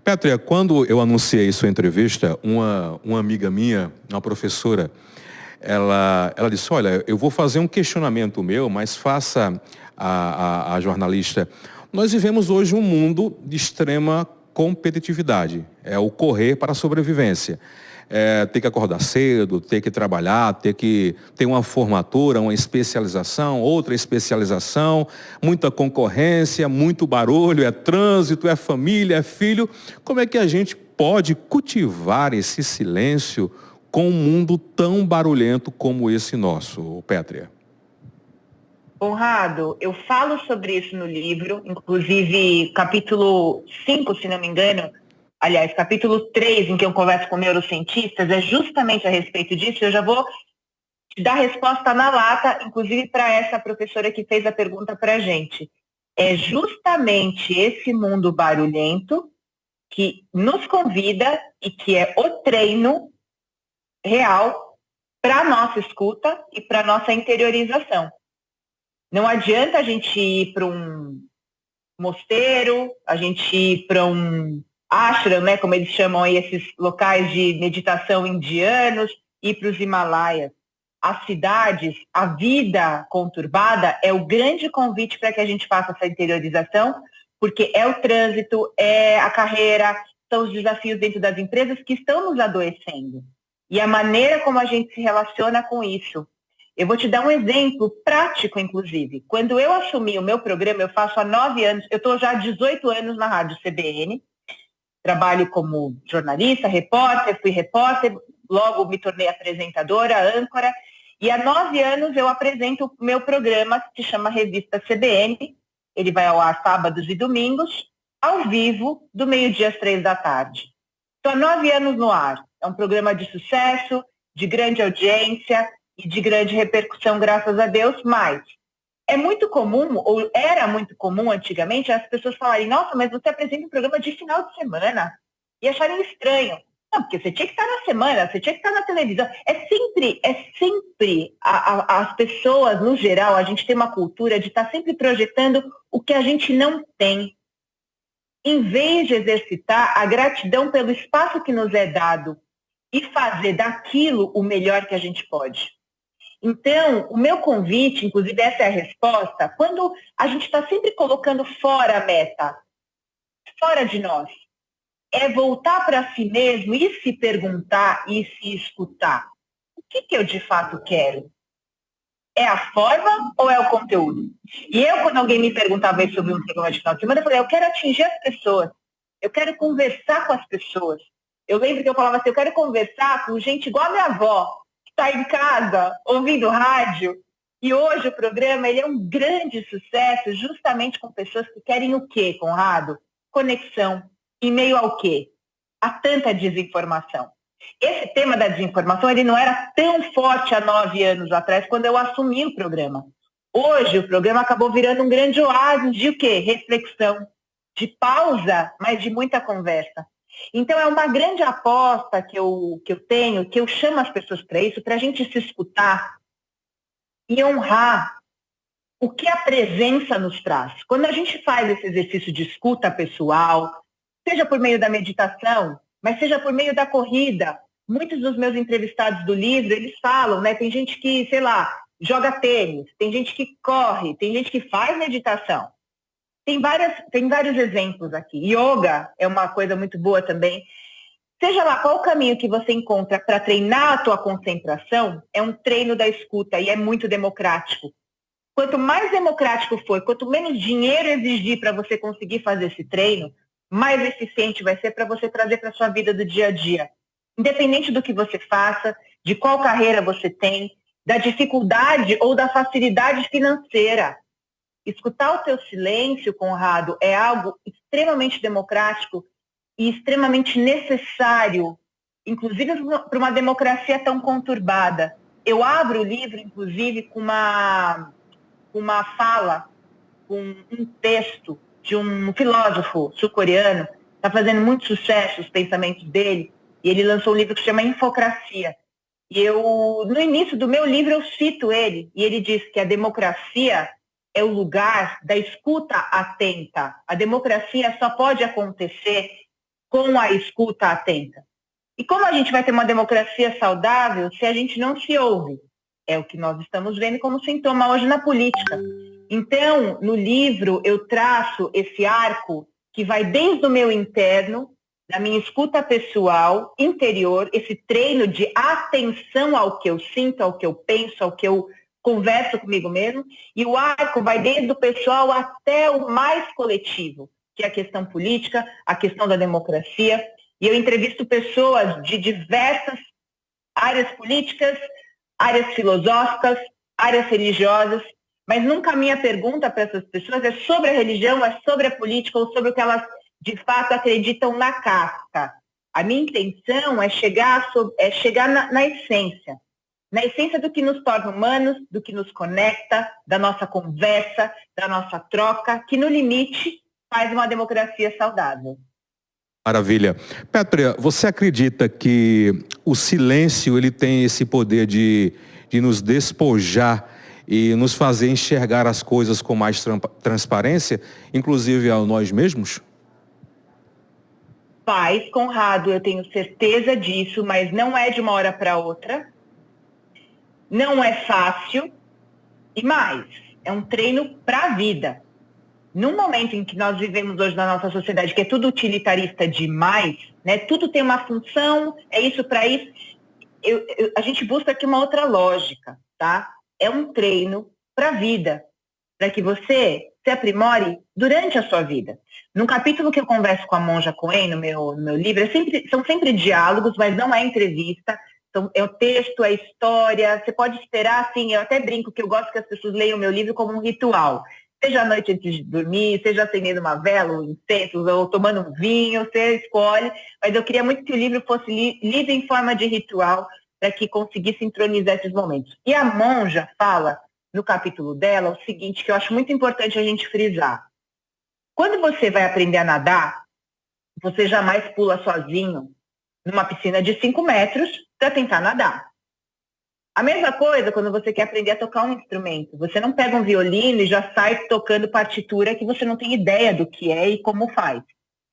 Pétria, quando eu anunciei sua entrevista, uma amiga minha, uma professora, ela disse, olha, eu vou fazer um questionamento meu, mas faça a jornalista. Nós vivemos hoje um mundo de extrema competitividade. É o correr para a sobrevivência. É, ter que acordar cedo, ter que trabalhar, ter que ter uma formatura, uma especialização, outra especialização, muita concorrência, muito barulho, é trânsito, é família, é filho. Como é que a gente pode cultivar esse silêncio com um mundo tão barulhento como esse nosso, Pétria? Conrado, eu falo sobre isso no livro, inclusive capítulo 5, se não me engano, aliás, capítulo 3, em que eu converso com neurocientistas, é justamente a respeito disso. Eu já vou te dar resposta na lata, inclusive para essa professora que fez a pergunta para a gente. É justamente esse mundo barulhento que nos convida e que é o treino real para a nossa escuta e para a nossa interiorização. Não adianta a gente ir para um mosteiro, a gente ir para um ashram, né, como eles chamam aí esses locais de meditação indianos, ir para os Himalaias. As cidades, a vida conturbada é o grande convite para que a gente faça essa interiorização, porque é o trânsito, é a carreira, são os desafios dentro das empresas que estão nos adoecendo. E a maneira como a gente se relaciona com isso. Eu vou te dar um exemplo prático, inclusive. Quando eu assumi o meu programa, eu faço há 9 anos, eu estou já há 18 anos na Rádio CBN, trabalho como jornalista, fui repórter, logo me tornei apresentadora, âncora, e há 9 anos eu apresento o meu programa, que se chama Revista CBN, ele vai ao ar sábados e domingos, ao vivo, do meio-dia às 3 da tarde. Estou há 9 anos no ar, é um programa de sucesso, de grande audiência, e de grande repercussão, graças a Deus, mas é muito comum, ou era muito comum antigamente, as pessoas falarem, nossa, mas você apresenta um programa de final de semana, e acharem estranho. Não, porque você tinha que estar na semana, você tinha que estar na televisão. É sempre as pessoas, no geral, a gente tem uma cultura de estar sempre projetando o que a gente não tem, em vez de exercitar a gratidão pelo espaço que nos é dado e fazer daquilo o melhor que a gente pode. Então, o meu convite, inclusive essa é a resposta, quando a gente está sempre colocando fora a meta, fora de nós, é voltar para si mesmo e se perguntar e se escutar. O que eu de fato quero? É a forma ou é o conteúdo? E eu, quando alguém me perguntava isso sobre um programa de final de semana, eu falei, eu quero atingir as pessoas, eu quero conversar com as pessoas. Eu lembro que eu falava assim, eu quero conversar com gente igual a minha avó, está em casa, ouvindo rádio, e hoje o programa ele é um grande sucesso justamente com pessoas que querem o quê, Conrado? Conexão. Em meio ao quê? A tanta desinformação. Esse tema da desinformação ele não era tão forte há 9 anos atrás, quando eu assumi o programa. Hoje o programa acabou virando um grande oásis de o quê? Reflexão, de pausa, mas de muita conversa. Então, é uma grande aposta que eu tenho, que eu chamo as pessoas para isso, para a gente se escutar e honrar o que a presença nos traz. Quando a gente faz esse exercício de escuta pessoal, seja por meio da meditação, mas seja por meio da corrida, muitos dos meus entrevistados do livro, eles falam, né? Tem gente que, sei lá, joga tênis, tem gente que corre, tem gente que faz meditação. Tem vários exemplos aqui. Yoga é uma coisa muito boa também. Seja lá qual o caminho que você encontra para treinar a tua concentração, é um treino da escuta e é muito democrático. Quanto mais democrático for, quanto menos dinheiro exigir para você conseguir fazer esse treino, mais eficiente vai ser para você trazer para a sua vida do dia a dia. Independente do que você faça, de qual carreira você tem, da dificuldade ou da facilidade financeira. Escutar o teu silêncio, Conrado, é algo extremamente democrático e extremamente necessário, inclusive para uma democracia tão conturbada. Eu abro o livro, inclusive, com uma fala, com um texto de um filósofo sul-coreano, está fazendo muito sucesso os pensamentos dele, e ele lançou um livro que se chama Infocracia. E no início do meu livro, eu cito ele, e ele diz que a democracia é o lugar da escuta atenta. A democracia só pode acontecer com a escuta atenta. E como a gente vai ter uma democracia saudável se a gente não se ouve? É o que nós estamos vendo como sintoma hoje na política. Então, no livro, eu traço esse arco que vai desde o meu interno, da minha escuta pessoal, interior, esse treino de atenção ao que eu sinto, ao que eu penso, ao que eu converso comigo mesmo, e o arco vai desde o pessoal até o mais coletivo, que é a questão política, a questão da democracia. E eu entrevisto pessoas de diversas áreas políticas, áreas filosóficas, áreas religiosas, mas nunca a minha pergunta para essas pessoas é sobre a religião, é sobre a política ou sobre o que elas de fato acreditam na casca. A minha intenção é chegar na essência do que nos torna humanos, do que nos conecta, da nossa conversa, da nossa troca, que no limite faz uma democracia saudável. Maravilha. Pétrea, você acredita que o silêncio ele tem esse poder de nos despojar e nos fazer enxergar as coisas com mais transparência, inclusive a nós mesmos? Faz, Conrado, eu tenho certeza disso, mas não é de uma hora para outra. Não é fácil. E mais, é um treino para a vida. No momento em que nós vivemos hoje na nossa sociedade, que é tudo utilitarista demais, né? Tudo tem uma função, é isso para isso. A gente busca aqui uma outra lógica, tá? É um treino para a vida, para que você se aprimore durante a sua vida. No capítulo que eu converso com a Monja Coen, no meu livro, são sempre diálogos, mas não é entrevista. Então, é o texto, é a história. Você pode esperar, assim, eu até brinco que eu gosto que as pessoas leiam o meu livro como um ritual. Seja à noite antes de dormir, seja acendendo uma vela, ou incensos, ou tomando um vinho, você escolhe. Mas eu queria muito que o livro fosse lido em forma de ritual, para que conseguisse entronizar esses momentos. E a Monja fala, no capítulo dela, o seguinte, que eu acho muito importante a gente frisar. Quando você vai aprender a nadar, você jamais pula sozinho numa piscina de 5 metros para tentar nadar. A mesma coisa quando você quer aprender a tocar um instrumento. Você não pega um violino e já sai tocando partitura que você não tem ideia do que é e como faz.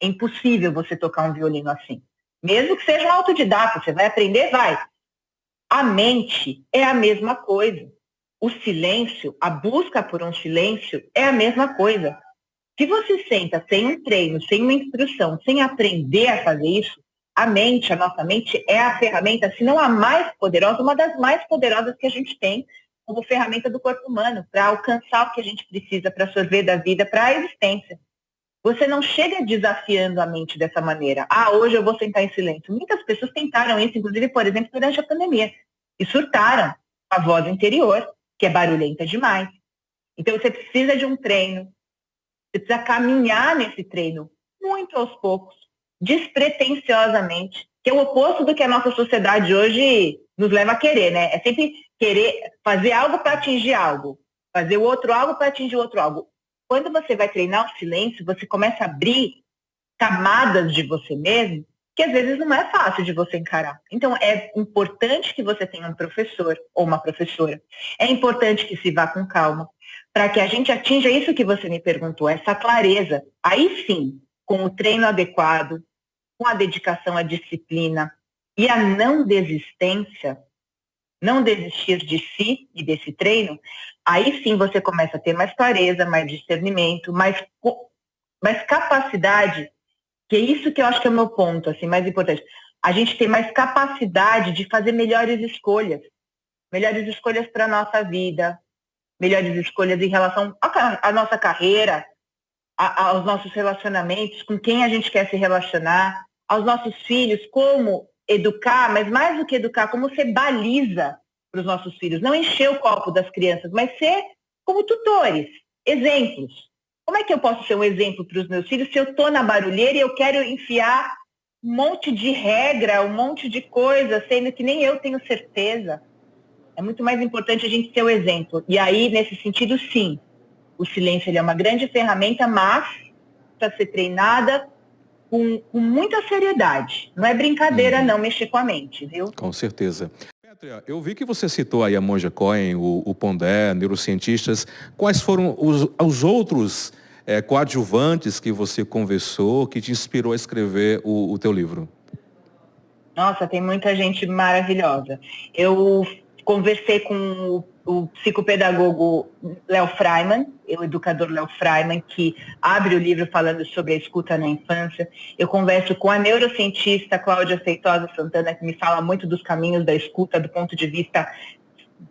É impossível você tocar um violino assim. Mesmo que seja um autodidata, você vai aprender, vai. A mente é a mesma coisa. O silêncio, a busca por um silêncio é a mesma coisa. Se você senta sem um treino, sem uma instrução, sem aprender a fazer isso, a nossa mente é a ferramenta, se não a mais poderosa, uma das mais poderosas que a gente tem como ferramenta do corpo humano, para alcançar o que a gente precisa para absorver da vida, para a existência. Você não chega desafiando a mente dessa maneira. Hoje eu vou sentar em silêncio. Muitas pessoas tentaram isso, inclusive, por exemplo, durante a pandemia, e surtaram a voz interior, que é barulhenta demais. Então você precisa de um treino, você precisa caminhar nesse treino muito aos poucos, despretensiosamente, que é o oposto do que a nossa sociedade hoje nos leva a querer, né? É sempre querer fazer algo para atingir algo, fazer o outro algo para atingir o outro algo. Quando você vai treinar o silêncio, você começa a abrir camadas de você mesmo, que às vezes não é fácil de você encarar. Então, é importante que você tenha um professor ou uma professora. É importante que se vá com calma, para que a gente atinja isso que você me perguntou, essa clareza. Aí sim, com o treino adequado, com a dedicação à disciplina e a não desistência, não desistir de si e desse treino, aí sim você começa a ter mais clareza, mais discernimento, mais capacidade, que é isso que eu acho que é o meu ponto, assim, mais importante. A gente tem mais capacidade de fazer melhores escolhas para a nossa vida, melhores escolhas em relação à nossa carreira, aos nossos relacionamentos, com quem a gente quer se relacionar, aos nossos filhos, como educar, mas mais do que educar, como ser baliza para os nossos filhos. Não encher o copo das crianças, mas ser como tutores, exemplos. Como é que eu posso ser um exemplo para os meus filhos se eu estou na barulheira e eu quero enfiar um monte de regra, um monte de coisa, sendo que nem eu tenho certeza? É muito mais importante a gente ser o exemplo. E aí, nesse sentido, sim, o silêncio ele é uma grande ferramenta, mas para ser treinada com muita seriedade. Não é brincadeira não mexer com a mente, viu? Com certeza. Pétrea, eu vi que você citou aí a Monja Coen, o Pondé, neurocientistas. Quais foram os outros coadjuvantes que você conversou, que te inspirou a escrever o teu livro? Nossa, tem muita gente maravilhosa. Eu conversei com o psicopedagogo Léo Freiman, o educador Léo Freiman, que abre o livro falando sobre a escuta na infância. Eu converso com a neurocientista Cláudia Feitosa Santana, que me fala muito dos caminhos da escuta do ponto de vista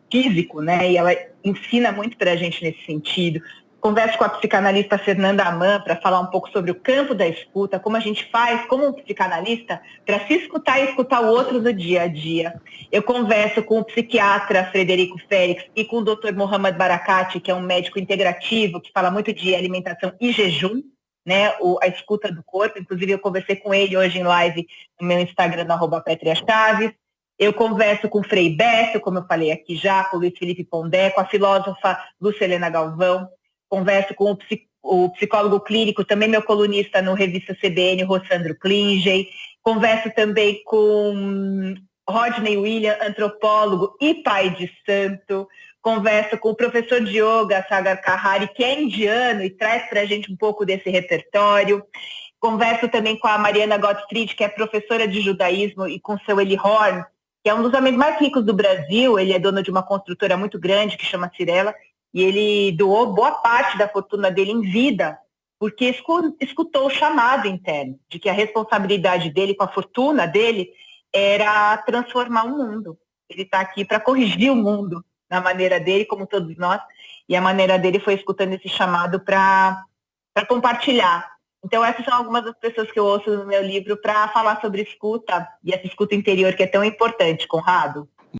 físico, né? E ela ensina muito para a gente nesse sentido. Converso com a psicanalista Fernanda Aman para falar um pouco sobre o campo da escuta, como a gente faz como um psicanalista para se escutar e escutar o outro no dia a dia. Eu converso com o psiquiatra Frederico Félix e com o Dr. Mohamed Barakati, que é um médico integrativo que fala muito de alimentação e jejum, né? A escuta do corpo. Inclusive eu conversei com ele hoje em live no meu Instagram, no @PétriaChaves. Eu converso com o Frei Beto, como eu falei aqui já, com o Luiz Felipe Pondé, com a filósofa Lucilena Galvão. Converso com o psicólogo clínico, também meu colunista no Revista CBN, Rossandro Klingen. Converso também com Rodney William, antropólogo e pai de santo. Converso com o professor de yoga, Sagar Kahari, que é indiano e traz para a gente um pouco desse repertório. Converso também com a Mariana Gottfried, que é professora de judaísmo, e com o seu Eli Horn, que é um dos homens mais ricos do Brasil. Ele é dono de uma construtora muito grande que chama Cirela, e ele doou boa parte da fortuna dele em vida, porque escutou o chamado interno, de que a responsabilidade dele com a fortuna dele era transformar o mundo. Ele está aqui para corrigir o mundo na maneira dele, como todos nós, e a maneira dele foi escutando esse chamado para compartilhar. Então essas são algumas das pessoas que eu ouço no meu livro para falar sobre escuta, e essa escuta interior que é tão importante, Conrado.